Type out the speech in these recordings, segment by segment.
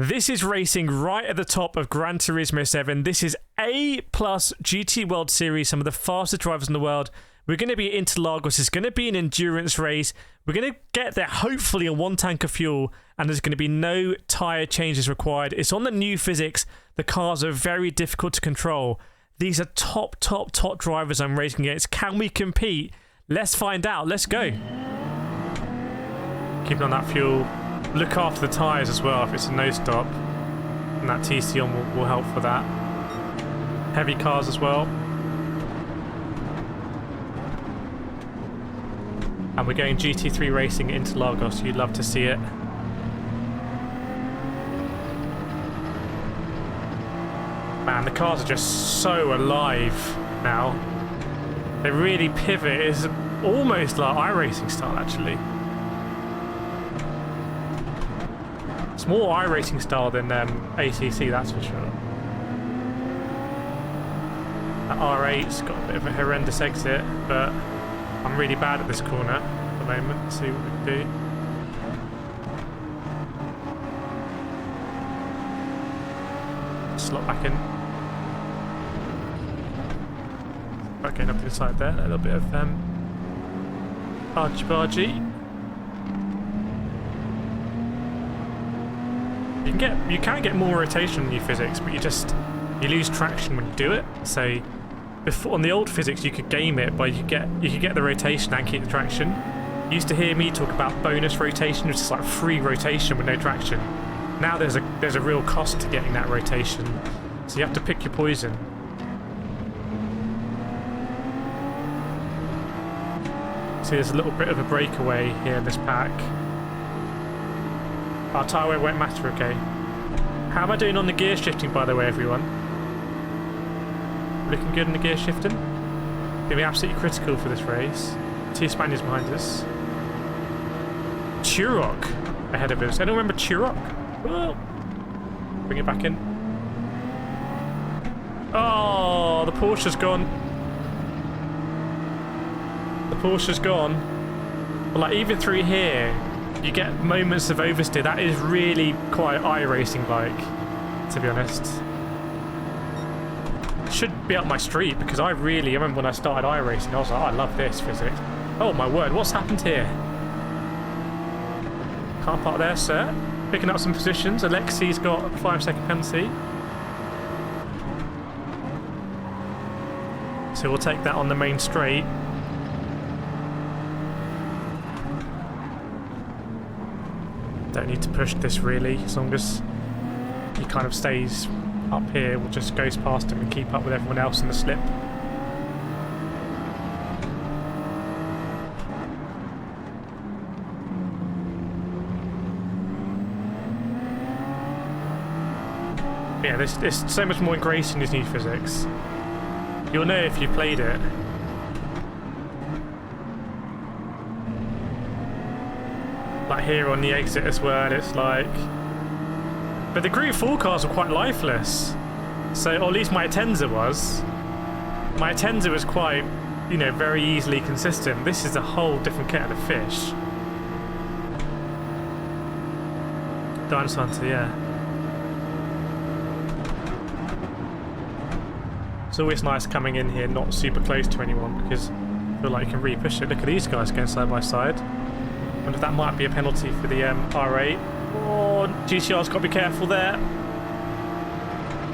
This is racing right at the top of Gran Turismo 7. This is A+ GT World Series, some of the fastest drivers in the world. We're going to be at Interlagos. It's going to be an endurance race. We're going to get there hopefully on 1 tank of fuel, and there's going to be no tyre changes required. It's on the new physics. The cars are very difficult to control. These are top drivers I'm racing against. Can we compete? Let's find out. Let's go. Keeping on that fuel. Look after the tyres as well if it's a no stop. And that TC on will help for that. Heavy cars as well. And we're going GT3 racing into Interlagos. You'd love to see it. Man, the cars are just so alive now. They really pivot. It's almost like iRacing style, actually. It's more iRacing style than ACC, that's for sure. That R8's got a bit of a horrendous exit, but I'm really bad at this corner at the moment. Let's see what we can do. Slot back in. Okay, up inside there. A little bit of argy-bargy. You can get more rotation in new physics, but you lose traction when you do it. So before on the old physics you could game it, but you could get the rotation and keep the traction. You used to hear me talk about bonus rotation, which is like free rotation with no traction. Now there's a real cost to getting that rotation, so you have to pick your poison. See, there's a little bit of a breakaway here in this pack. Our tyre wear won't matter, okay. How am I doing on the gear shifting, by the way, everyone? Looking good in the gear shifting? Gonna be absolutely critical for this race. 2 Spaniards behind us. Turok ahead of us. Anyone remember Turok? Oh. Bring it back in. Oh, the Porsche's gone. The Porsche's gone. But like, even through here, you get moments of oversteer. That is really quite iRacing like, to be honest. Should be up my street, because I remember when I started iRacing, I was like, oh, I love this physics. Oh my word, what's happened here? Car park there, sir. Picking up some positions. Alexi's got a 5-second penalty. So we'll take that on the main straight. Don't need to push this really, as long as he kind of stays up here, we'll just goes past him and keep up with everyone else in the slip. Yeah, there's so much more grace in this new physics. You'll know if you've played it. Like here on the exit as well, it's like... But the Group 4 cars were quite lifeless. So, or at least my Atenza was. My Atenza was quite, you know, very easily consistent. This is a whole different kettle of fish. Dinosaur Hunter, yeah. It's always nice coming in here not super close to anyone, because I feel like you can really push it. Look at these guys going side by side. I wonder if that might be a penalty for the R8. Oh, GTR's got to be careful there.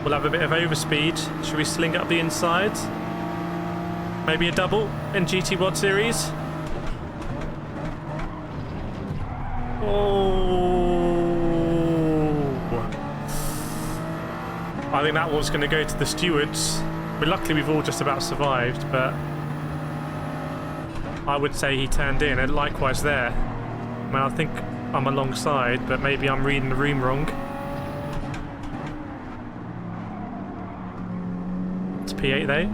We'll have a bit of overspeed. Should we sling up the inside? Maybe a double in GT World Series? Oh! I think that one's going to go to the stewards. But luckily we've all just about survived, but I would say he turned in, and likewise there. I mean, I think I'm alongside, but maybe I'm reading the room wrong. It's P8 though.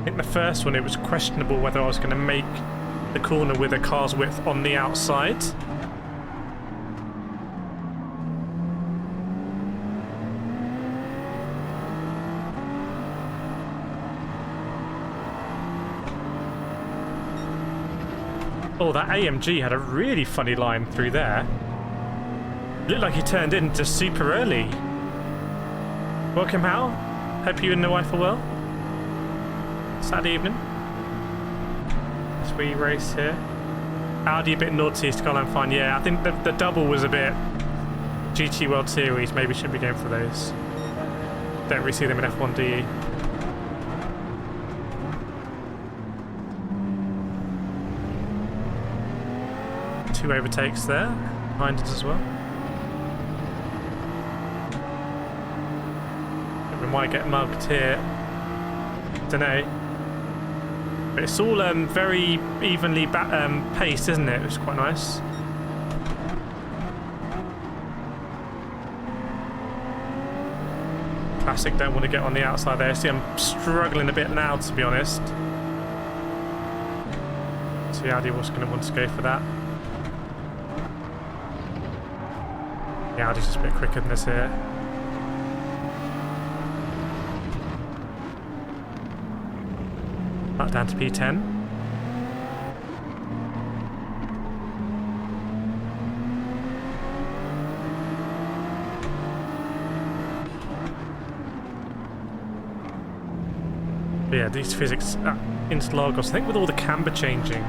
I think the first one, it was questionable whether I was going to make the corner with a car's width on the outside. Oh, that AMG had a really funny line through there. Looked like he turned in just super early. Welcome, Hal. Hope you and the wife are well. Saturday evening. As we race here. Audi a bit naughty, Skyline fine. Yeah, I think the double was a bit GT World Series. Maybe shouldn't be going for those. Don't really see them in F1, do you? Two overtakes there, behind us as well. We might get mugged here. Dunno. But it's all very evenly paced, isn't it? Which is quite nice. Classic don't want to get on the outside there. See, I'm struggling a bit now, to be honest. See, Audi was going to want to go for that. Yeah, Audi's just a bit quicker than us here. Back down to P10. But yeah, these physics into Lagos, I think with all the camber changing.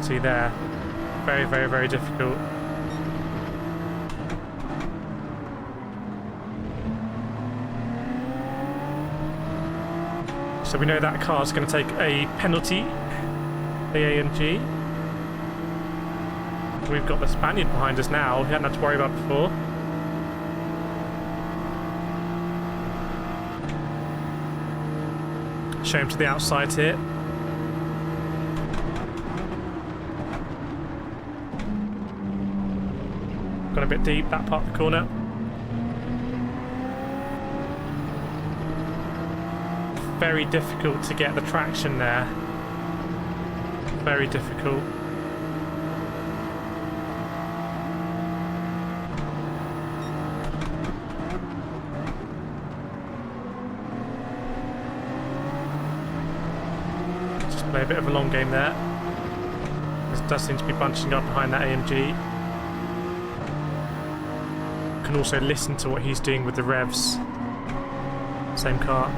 See there, very, very, very difficult. So we know that car's going to take a penalty, the AMG. We've got the Spaniard behind us now, we hadn't had to worry about before. Show him to the outside here. Gone a bit deep, that part of the corner. Very difficult to get the traction there. Very difficult. Just play a bit of a long game there. This does seem to be bunching up behind that AMG. Can also listen to what he's doing with the revs. Same car.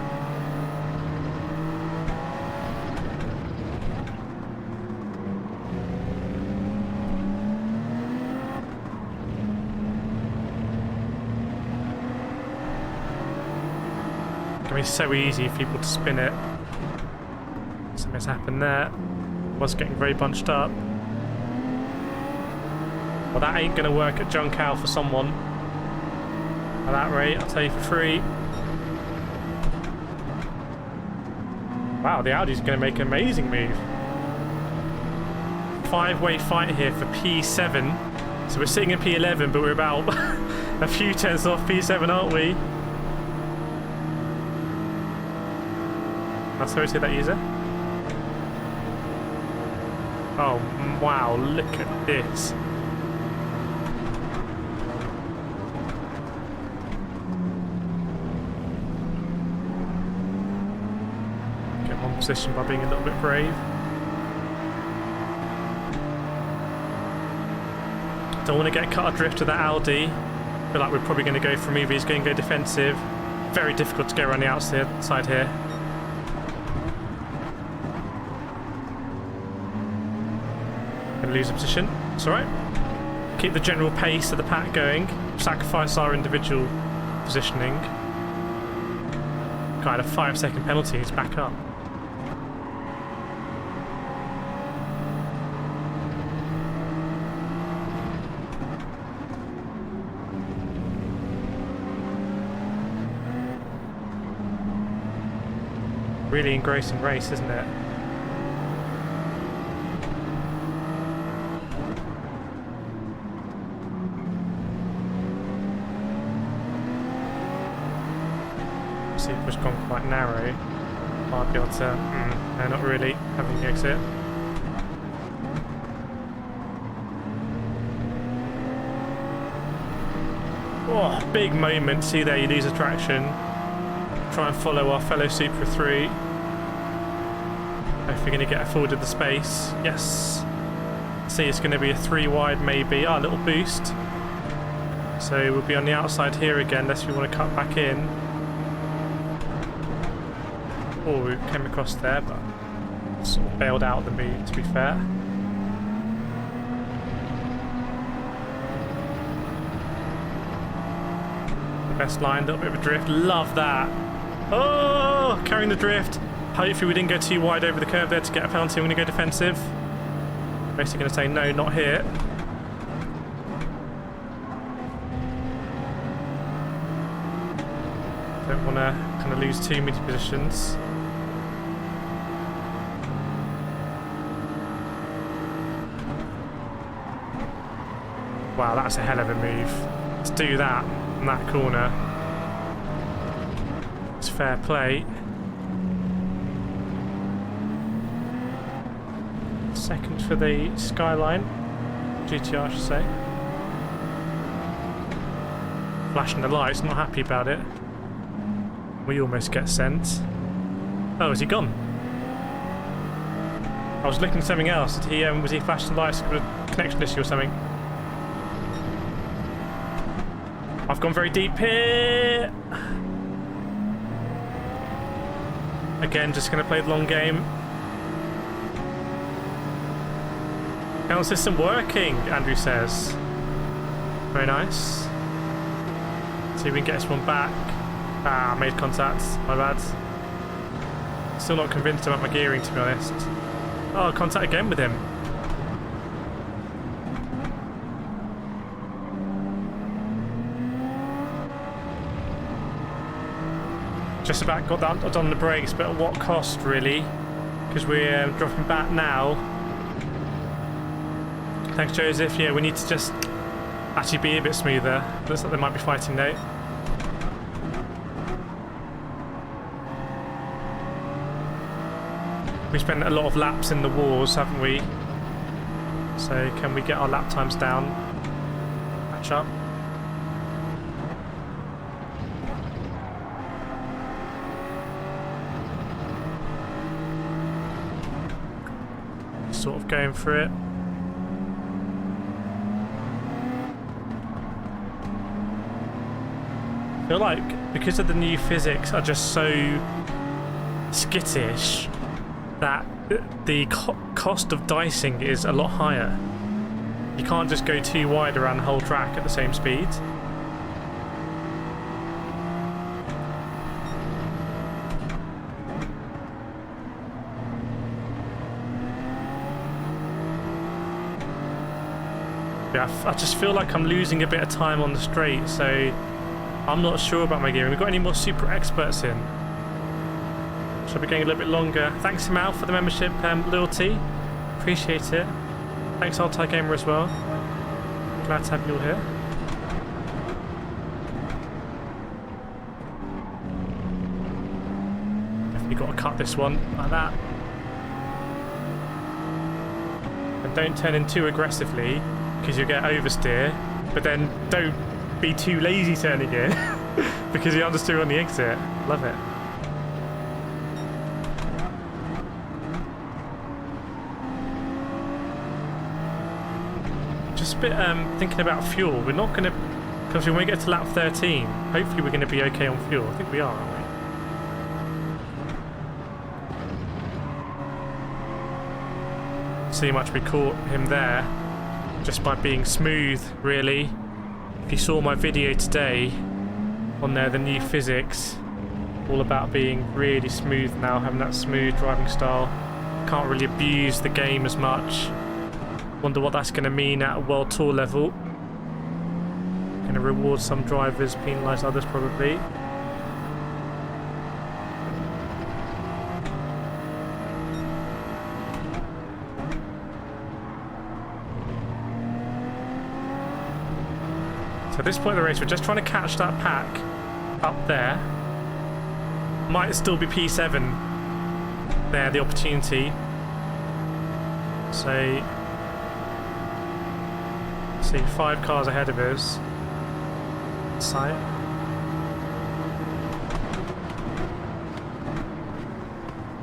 It's so easy for people to spin it. Something's happened there. Was getting very bunched up. Well, that ain't gonna work at Juncal for someone. At that rate, I'll tell you for free. Wow, the Audi's gonna make an amazing move. 5-way fight here for P7. So we're sitting in P11, but we're about a few tenths off P7, aren't we? That's how we see that user. Oh wow, look at this. Get one position by being a little bit brave. Don't want to get cut adrift to that Audi. Feel like we're probably going to go for a move. He's going to go defensive. Very difficult to get around the outside here. Lose a position. It's alright. Keep the general pace of the pack going. Sacrifice our individual positioning. Got a 5-second penalty. He's back up. Really engrossing race, isn't it? See, it was gone quite narrow. Might be able to. No, not really. Having the exit. Oh, big moment. See there, you lose the traction. Try and follow our fellow Super 3. If we're going to get forward of the space. Yes. See, it's going to be a 3 wide maybe. A little boost. So we'll be on the outside here again unless we want to cut back in. Oh, we came across there, but sort of bailed out of the move, to be fair. The best line, a little bit of a drift. Love that. Oh, carrying the drift. Hopefully we didn't go too wide over the curve there to get a penalty. I'm going to go defensive. Basically going to say no, not here. Don't want to kind of lose too many positions. Wow, that's a hell of a move. Let's do that in that corner. It's fair play. Second for the Skyline. GTR, I should say. Flashing the lights, not happy about it. We almost get sent. Oh, is he gone? I was looking at something else. Did he, was he flashing the lights with a connection issue or something? I've gone very deep here. Again, just going to play the long game. Panel system working, Andrew says. Very nice. See if we can get this one back. Ah, made contact. My bad. Still not convinced about my gearing, to be honest. Oh, contact again with him. Just about got that on the brakes, but at what cost, really? Because we're dropping back now. Thanks, Joseph. Yeah, we need to just actually be a bit smoother. Looks like they might be fighting now. We spent a lot of laps in the wars, haven't we? So can we get our lap times down? Catch up. Sort of going for it. I feel like because of the new physics are just so skittish that the cost of dicing is a lot higher. You can't just go too wide around the whole track at the same speed. Yeah, I just feel like I'm losing a bit of time on the straight, so I'm not sure about my gearing. We've got any more super experts in? Should be going a little bit longer. Thanks, Mal, for the membership loyalty. Appreciate it. Thanks, Anti-Gamer, as well. Glad to have you all here. Definitely got to cut this one like that. And don't turn in too aggressively, because you'll get oversteer. But then don't be too lazy turning in, because you understeer on the exit. Love it. Just a bit thinking about fuel. We're not going to, because when we get to lap 13, hopefully we're going to be okay on fuel. I think we are, aren't we? See how much we caught him there, just by being smooth, really. If you saw my video today on there, the new physics, all about being really smooth now, having that smooth driving style. Can't really abuse the game as much. Wonder what that's going to mean at a World Tour level. Going to reward some drivers, penalise others probably. So at this point in the race, we're just trying to catch that pack up there. Might still be P7 there, the opportunity. So see 5 cars ahead of us. Sight.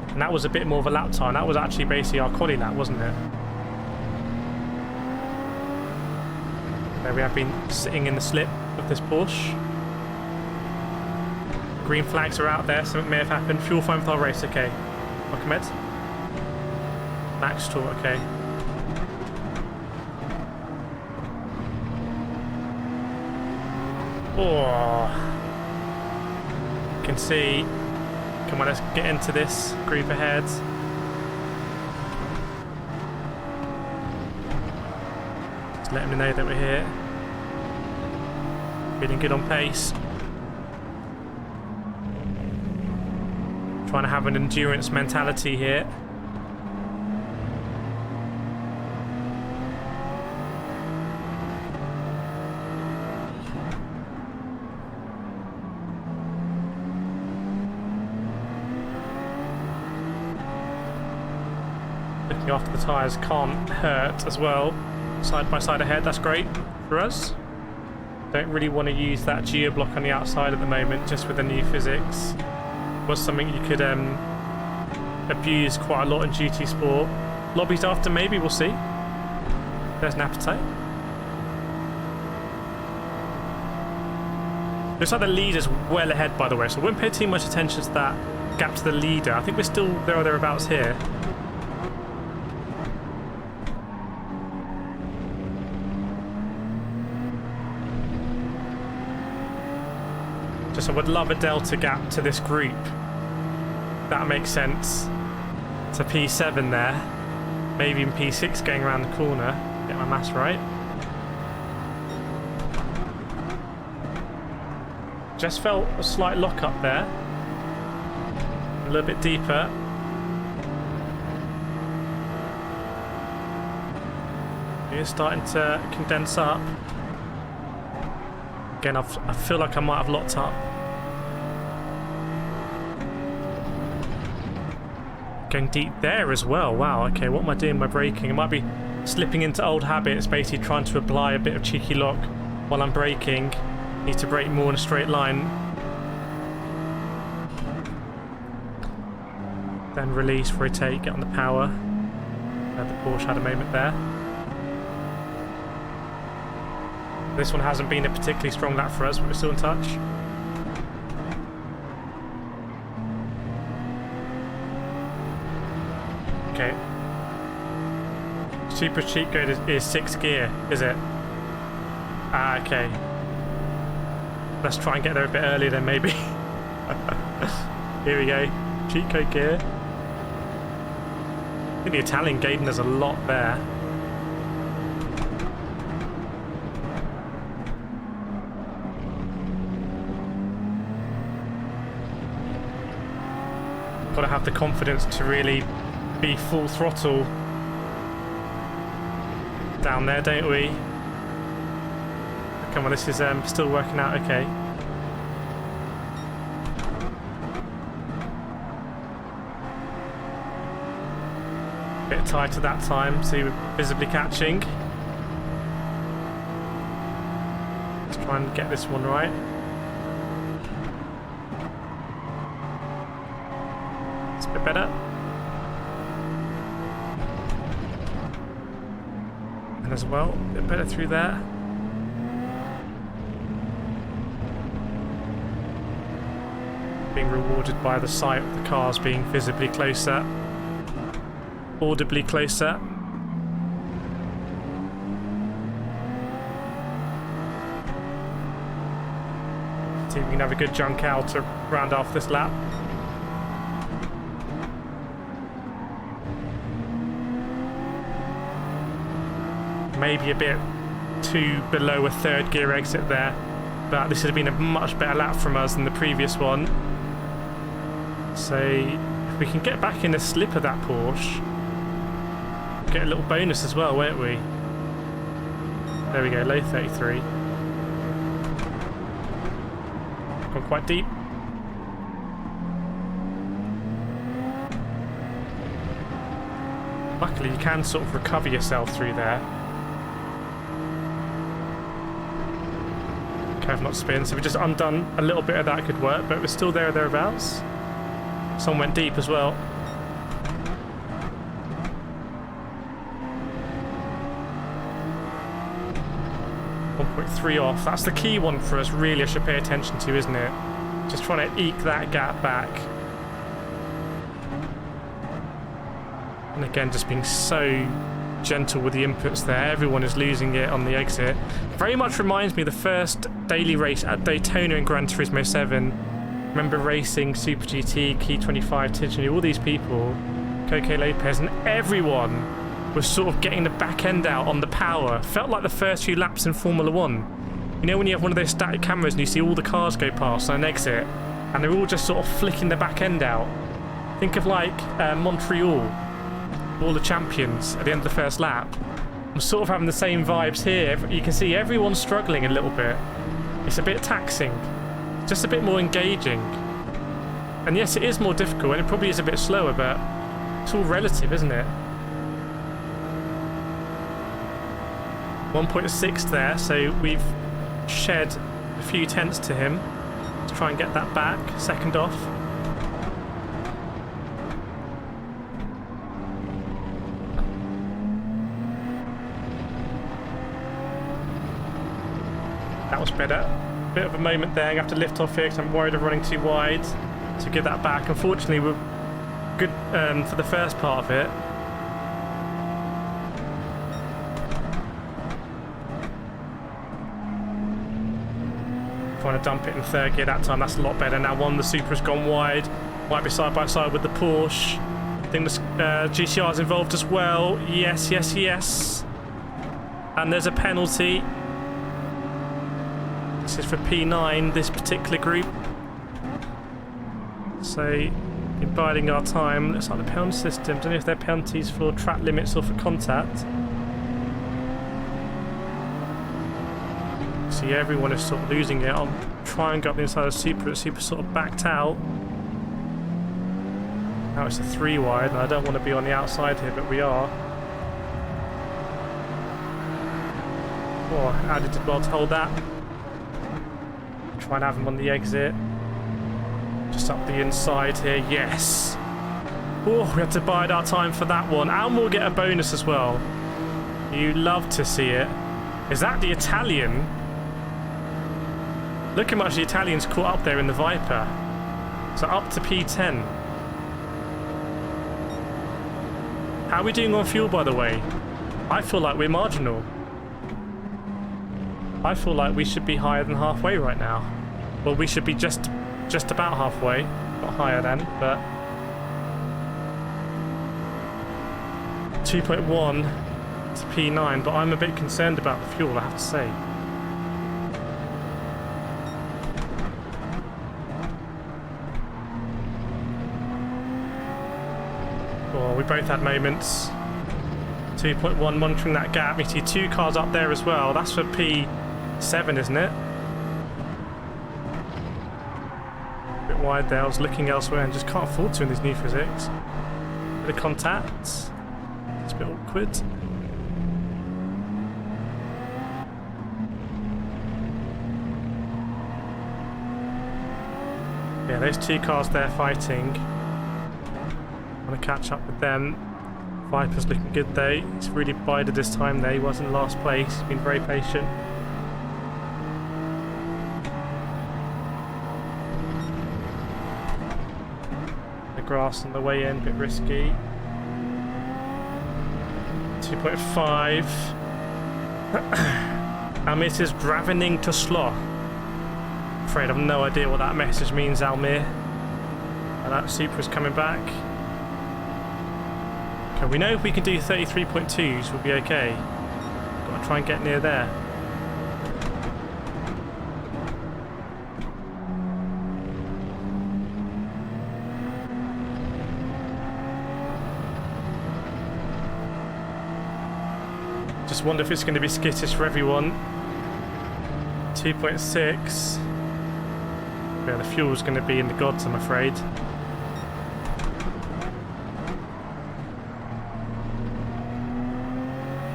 And that was a bit more of a lap time. That was actually basically our quali lap, wasn't it? There we have been sitting in the slip of this Porsche. Green flags are out there, something may have happened. Fuel fine with our race, okay. Mohamed. Max tour, okay. Oh. You can see. Come on, let's get into this group ahead. Just letting me know that we're here. Feeling good on pace. Trying to have an endurance mentality here. Looking after the tyres can't hurt as well. Side by side ahead, that's great for us. Don't really want to use that geo block on the outside at the moment, just with the new physics. Was something you could abuse quite a lot in GT Sport. Lobbies after, maybe, we'll see. There's an appetite. Looks like the leader's well ahead, by the way, so I wouldn't pay too much attention to that gap to the leader. I think we're still there or thereabouts here. Just I would love a delta gap to this group. That makes sense. To P7 there. Maybe even P6 going around the corner. Get my maths right. Just felt a slight lock up there. A little bit deeper. It's starting to condense up. Again, I feel like I might have locked up. Going deep there as well. Wow, okay, what am I doing by braking? I might be slipping into old habits, basically trying to apply a bit of cheeky lock while I'm braking. Need to brake more in a straight line. Then release, rotate, get on the power. The Porsche had a moment there. This one hasn't been a particularly strong lap for us, but we're still in touch. Okay. Super cheat code is 6th gear, is it? Ah, okay. Let's try and get there a bit earlier then, maybe. Here we go. Cheat code gear. I think the Italian Gaiden has a lot there. Got to have the confidence to really be full throttle down there, don't we? Come on, this is still working out okay. Bit tight at that time, so you were visibly catching. Let's try and get this one right. Better. And as well, a bit better through there. Being rewarded by the sight of the cars being visibly closer. Audibly closer. See if we can have a good junk out to round off this lap. Maybe a bit too below a 3rd gear exit there, but this has been a much better lap from us than the previous one. So if we can get back in the slip of that Porsche, get a little bonus as well, won't we? There we go, low 33. Gone quite deep. Luckily you can sort of recover yourself through there. Careful not to spin, so we just undone a little bit of that could work, but we're still there or thereabouts. Some went deep as well. 1.3 off. That's the key one for us, really, I should pay attention to, isn't it? Just trying to eke that gap back. And again, just being so gentle with the inputs there. Everyone is losing it on the exit. Very much reminds me of the first daily race at Daytona in Gran Turismo 7. Remember racing Super GT, Key 25, Tiffany, all these people, Coco Lopez, and everyone was sort of getting the back end out on the power. Felt like the first few laps in Formula 1. You know when you have one of those static cameras and you see all the cars go past on an exit, and they're all just sort of flicking the back end out. Think of like Montreal, all the champions at the end of the first lap. I'm sort of having the same vibes here. You can see everyone's struggling a little bit. It's a bit taxing. Just a bit more engaging. And yes, it is more difficult and it probably is a bit slower, but it's all relative, isn't it? 1.6 there, so we've shed a few tenths to him to try and get that back. Second off. That was better. Bit of a moment there. I have to lift off here because I'm worried of running too wide to give that back. Unfortunately, we're good for the first part of it. Trying to dump it in third gear that time. That's a lot better. Now the Supra's gone wide. Might be side by side with the Porsche. I think the GCR is involved as well. Yes, yes, yes. And there's a penalty. This is for P9, this particular group. So, been biding our time. Looks like the penalty system. Don't know if they're penalties for track limits or for contact. See, everyone is sort of losing it. I'll try and go up the inside of Super. Super sort of backed out. Now it's a 3 wide, and I don't want to be on the outside here, but we are. Oh, Audi did well to hold that. Try and have him on the exit. Just up the inside here. Yes. Oh, we had to bide our time for that one. And we'll get a bonus as well. You love to see it. Is that the Italian? Look how much the Italian's caught up there in the Viper. So up to P10. How are we doing on fuel, by the way? I feel like we're marginal. I feel like we should be higher than halfway right now. Well, we should be just about halfway. Not higher then, but 2.1 to P9, but I'm a bit concerned about the fuel, I have to say. Oh, we both had moments. 2.1, monitoring that gap. We see 2 cars up there as well. That's for P7, isn't it? A bit wide there. I was looking elsewhere and just can't afford to in these new physics. Bit of contact. It's a bit awkward. Yeah, those 2 cars there fighting. I want to catch up with them. Viper's looking good though. He's really bided this time though. He was in last place. He's been very patient. The grass on the way in, a bit risky. 2.5. Almir is ravening to sloth. Afraid I've no idea what that message means, Almir. And that Supra's coming back. Okay, we know if we can do 33.2s, we'll be okay. Got to try and get near there. Just wonder if it's going to be skittish for everyone. 2.6. Yeah, the fuel's going to be in the gods, I'm afraid.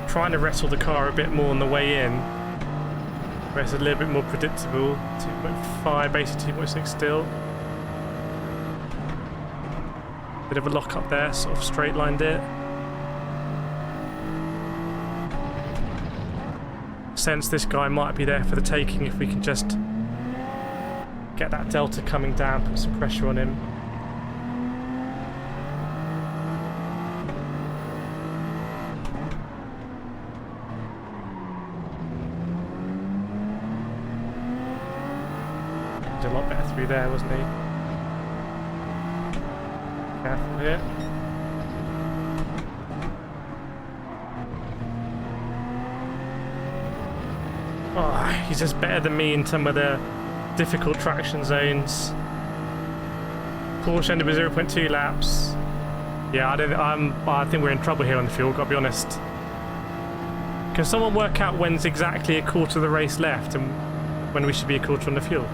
Trying to wrestle the car a bit more on the way in, where it's a little bit more predictable. 2.5, basically 2.6 still. Bit of a lock up there, sort of straight lined it. sense this guy might be there for the taking if we can just get that delta coming down, put some pressure on him. He did a lot better through there, wasn't he? Careful here. Oh, he's just better than me in some of the difficult traction zones. Porsche ended with 0.2 laps. Yeah, I think we're in trouble here on the fuel, gotta be honest. Can someone work out when's exactly a quarter of the race left and when we should be a quarter on the fuel?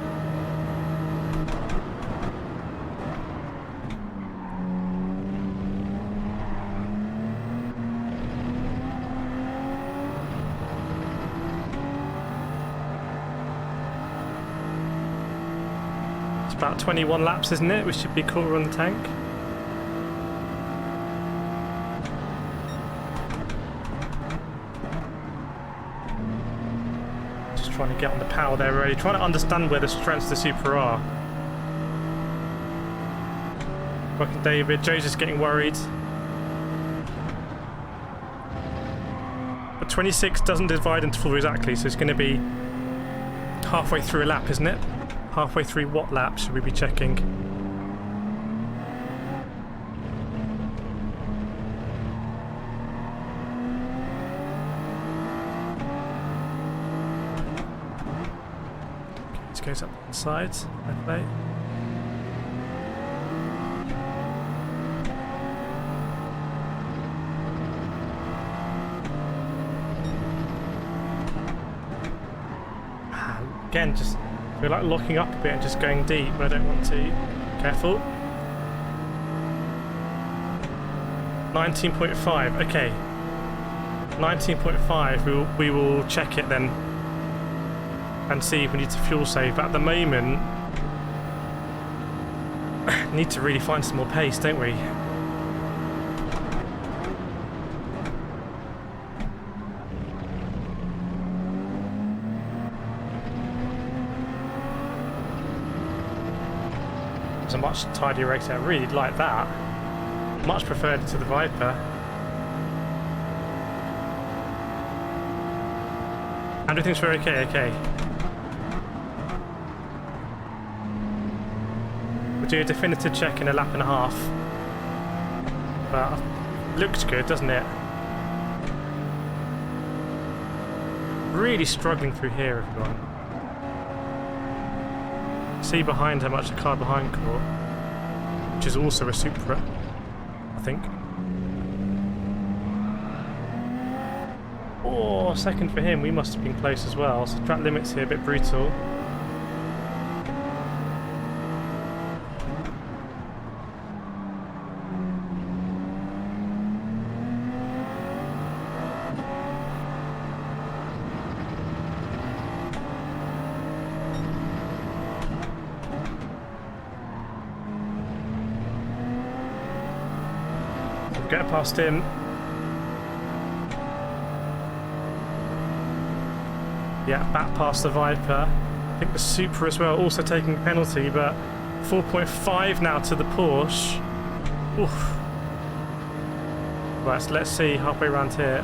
About 21 laps, isn't it? We should be a quarter on the tank. Just trying to get on the power there already. Trying to understand where the strengths of the Super are. Fucking David. Joe's just getting worried. But 26 doesn't divide into 4 exactly, so it's going to be halfway through a lap, isn't it? Halfway through what lap should we be checking? Okay, this goes up the sides. Okay. Again, just feel like locking up a bit and just going deep, but I don't want to. Careful. 19.5, okay. 19.5, we will check it then and see if we need to fuel save. But at the moment, need to really find some more pace, don't we? A much tidier race. I really like that. Much preferred it to the Viper. Everything's very okay. We'll do a definitive check in a lap and a half. But it looks good, doesn't it? Really struggling through here, everyone. See behind how much the car behind caught, which is also a Supra, I think. Oh, second for him. We must have been close as well. So track limits here, a bit brutal. Get past him. Yeah, back past the Viper. I think the Supra as well, also taking a penalty, but 4.5 now to the Porsche. Oof. Right, so let's see, halfway around here.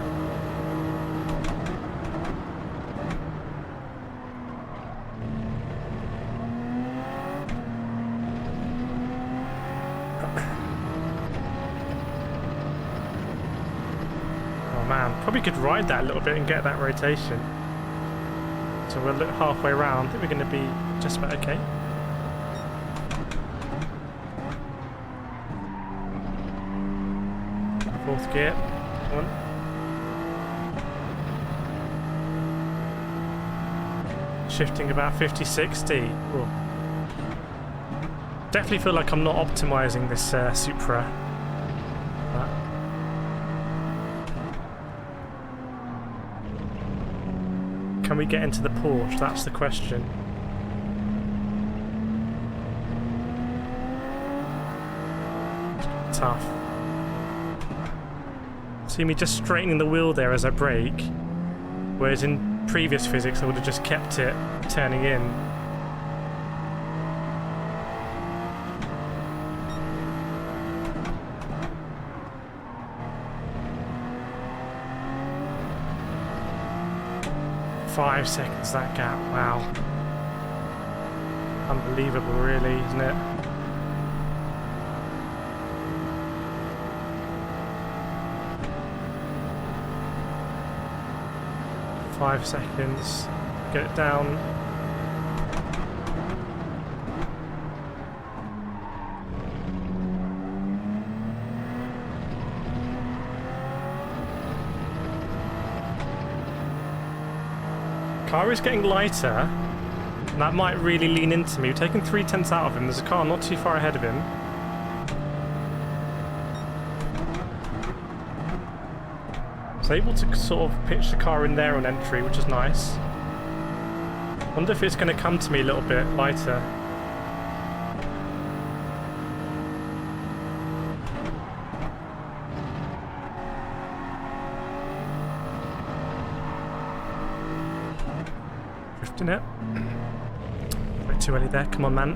Probably could ride that a little bit and get that rotation. So we'll look halfway around. I think we're going to be just about okay. Fourth gear. Come on. Shifting about 50-60. Ooh. Definitely feel like I'm not optimizing this Supra. Can we get into the Porsche? That's the question. Tough. See me just straightening the wheel there as I brake, whereas in previous physics, I would have just kept it turning in. Five seconds, that gap, wow. Unbelievable, really, isn't it? Five seconds, get it down. Car is getting lighter, and that might really lean into me. We've taken 3/10 out of him. There's a car not too far ahead of him. I was able to sort of pitch the car in there on entry, which is nice. Wonder if it's going to come to me a little bit lighter. Drifting it. A bit too early there. Come on, man.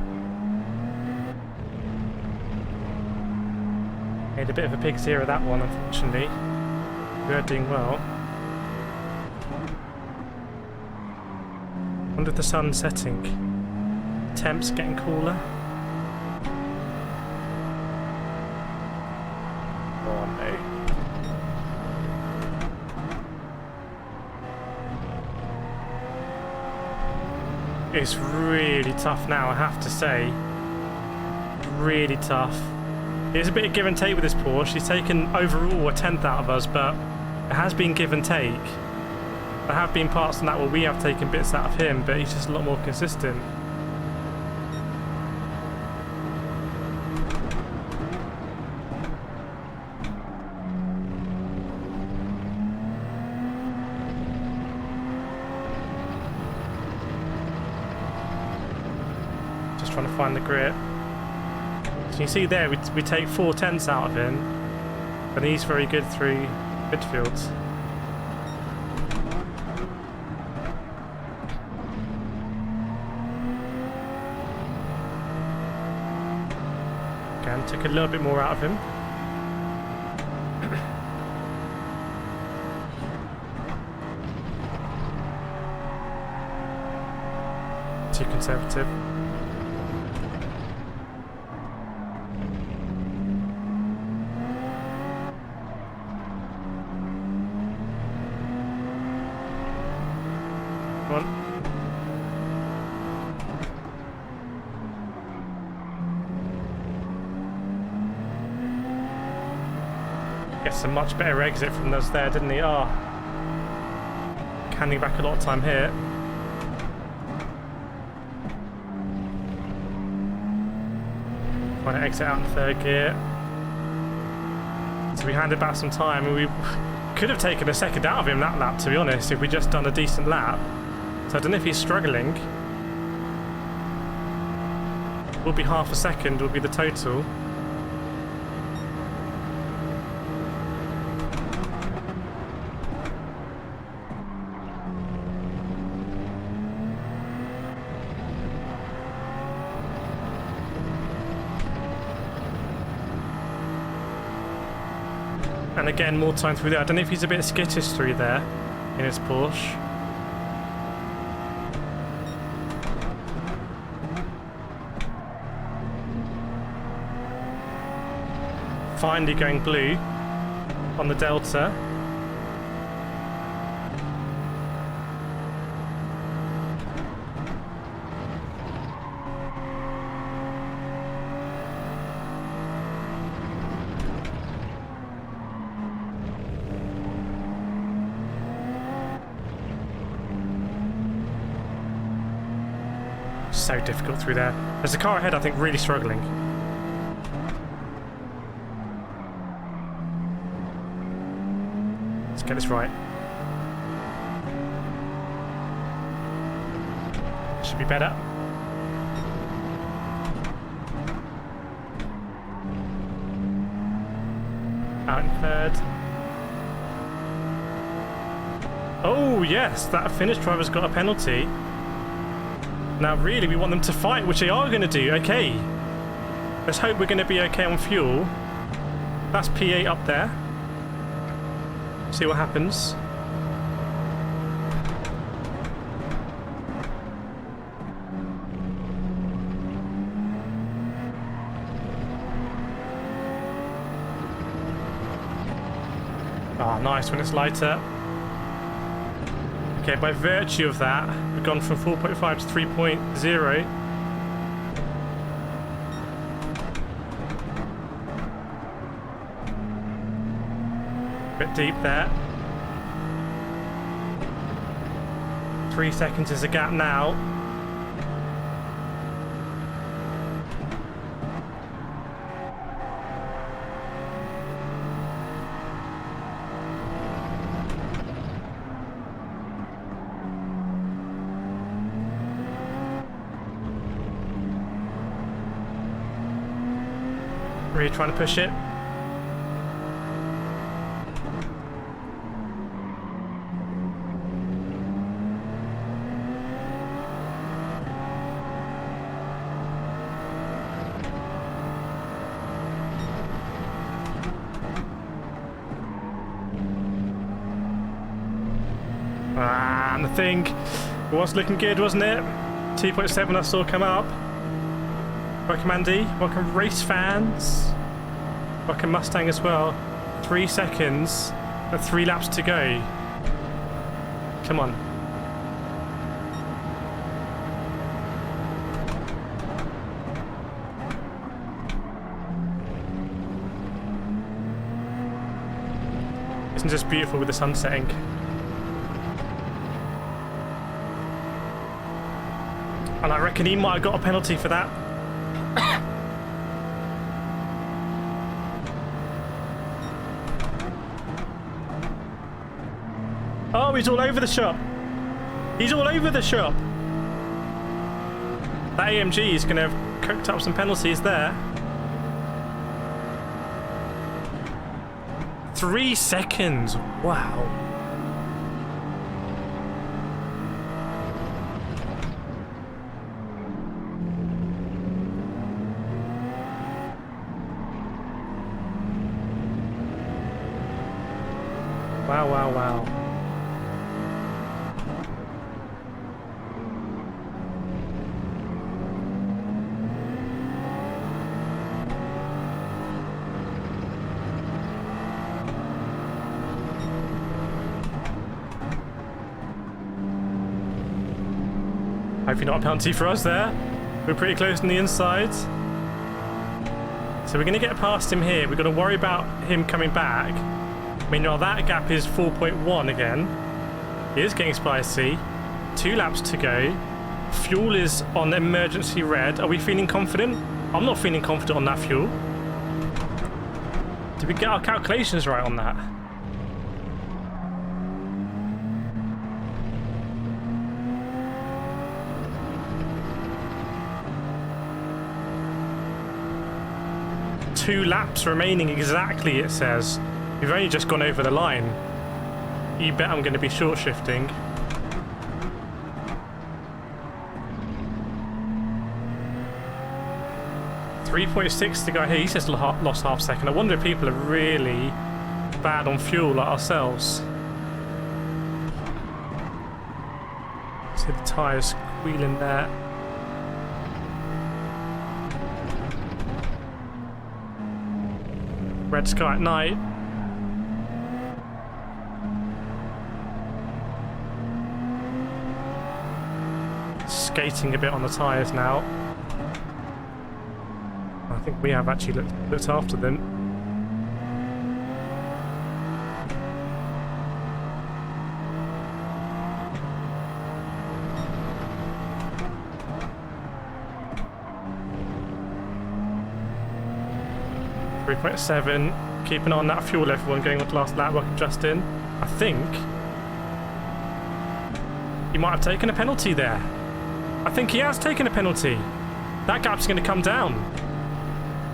Made a bit of a pig's ear of that one, unfortunately. We are doing well. Wonder if the sun's setting. Temps getting cooler. Oh no. It's really tough now, I have to say. Really tough. It's a bit of give and take with this Porsche. He's taken overall a 10th out of us, but it has been give and take. There have been parts in that where we have taken bits out of him, but he's just a lot more consistent. Just trying to find the grip. So you see there, we take 4/10 out of him, but he's very good through midfields. Again, took a little bit more out of him. Too conservative. Gets a much better exit from us there, didn't he? Ah, handing back a lot of time here. Trying to exit out in third gear. So we handed back some time, and we could have taken a second out of him that lap, to be honest, if we just done a decent lap. So I don't know if he's struggling. Will be half a second, will be the total. And again, more time through there. I don't know if he's a bit skittish through there in his Porsche. Finally going blue on the Delta. So difficult through there. There's a car ahead, I think, really struggling. Let's get this right. Should be better. Out in third. Oh, yes, that Finnish driver's got a penalty. Now, really, we want them to fight, which they are going to do. Okay. Let's hope we're going to be okay on fuel. That's P8 up there. See what happens. Ah, nice when it's lighter. Okay, by virtue of that, we've gone from 4.5 to 3.0. Bit deep there. 3 seconds is a gap now. Really trying to push it. And the thing was looking good, wasn't it? 2.7 I saw come up. Welcome Andy, welcome race fans. Welcome Mustang as well. 3 seconds and 3 laps to go. Come on. Isn't just beautiful with the sun setting? And I reckon he might have got a penalty for that. Oh, he's all over the shop. He's all over the shop. That AMG is going to have cooked up some penalties there. 3 seconds. Wow. Wow, wow, wow. Hopefully not a penalty for us there. We're pretty close on the inside. So we're going to get past him here. We're going to worry about him coming back. Meanwhile, that gap is 4.1 again. It is getting spicy. 2 laps to go. Fuel is on emergency red. Are we feeling confident? I'm not feeling confident on that fuel. Did we get our calculations right on that? Two laps remaining exactly, it says. We've only just gone over the line. You bet I'm going to be short shifting. .6 to go here. He says lost half second. I wonder if people are really bad on fuel like ourselves. See the tyres squealing there. Red sky at night. Skating a bit on the tyres now. I think we have actually looked after them. .7, keeping on that fuel everyone going on the last lap. Welcome Justin. I think he might have taken a penalty there. I think he has taken a penalty. That gap's going to come down.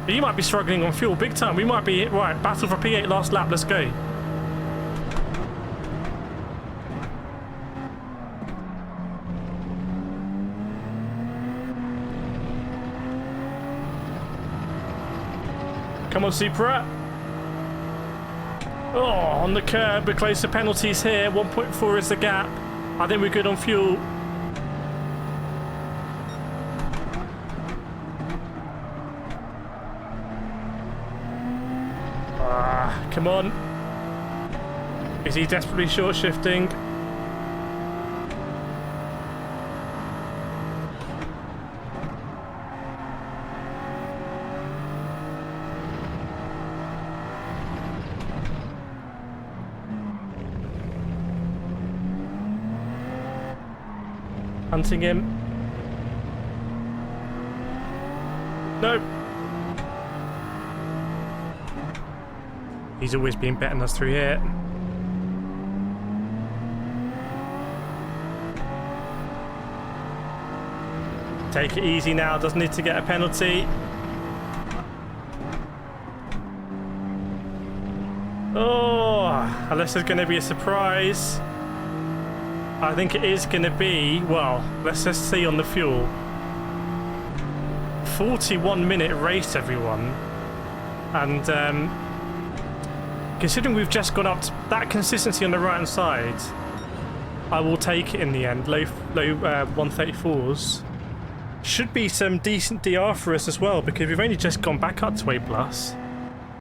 He might be struggling on fuel big time. We might be right. Battle for P8 last lap. Let's go. Come on, Supra. Oh, on the curb, we're close to penalties here. 1.4 is the gap. I think we're good on fuel. Come on. Is he desperately short shifting? Hunting him. No. He's always been betting us through here. Take it easy now, doesn't need to get a penalty. Oh, unless there's going to be a surprise. I think it is going to be, well, let's just see on the fuel. 41-minute race, everyone. And considering we've just gone up to that consistency on the right-hand side, I will take it in the end. Low 134s. Should be some decent DR for us as well, because we've only just gone back up to A+.